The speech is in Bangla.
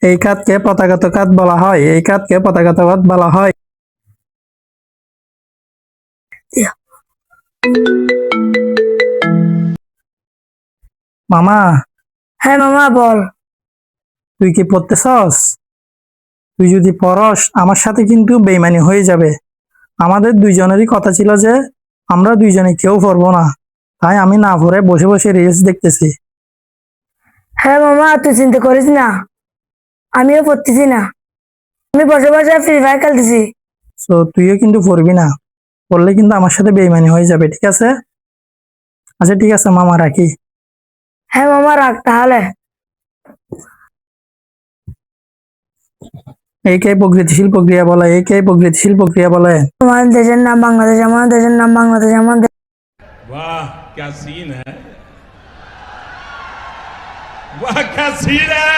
এই খাতকে পতাকাত খাত বলা হয়। এই খাতকে পতাকাত খাত বলা হয়। মামা, হ্যাঁ মামা বল। তুই কি পড়তেছস? তুই যদি পড়স আমার সাথে কিন্তু বেইমানি হয়ে যাবে। আমাদের দুইজনেরই কথা ছিল যে আমরা দুইজনে কেউ পড়বো না, তাই আমি না পড়ে বসে বসে রিলস দেখতেছি। হ্যাঁ মামা তুই চিন্তা করিস না, আমিও পড়তেছি না, আমি বসে বসে ফ্রি ফায়ার খেলতেছি। তো তুইও কিন্তু পড়বি না, পড়লে কিন্তু আমার সাথে বেইমানি হয়ে যাবে, ঠিক আছে? আচ্ছা ঠিক আছে মামা, রাখি। হ্যাঁ মামা রাখ তাহলে। একে প্রগতিশীল প্রক্রিয়া বলে। একে প্রগতিশীল প্রক্রিয়া বলে। আমার দেশের নাম বাংলাদেশ, আমার দেশের নাম বাংলাদেশ, আমার वाह क्या सीन है, वाह क्या सीन है।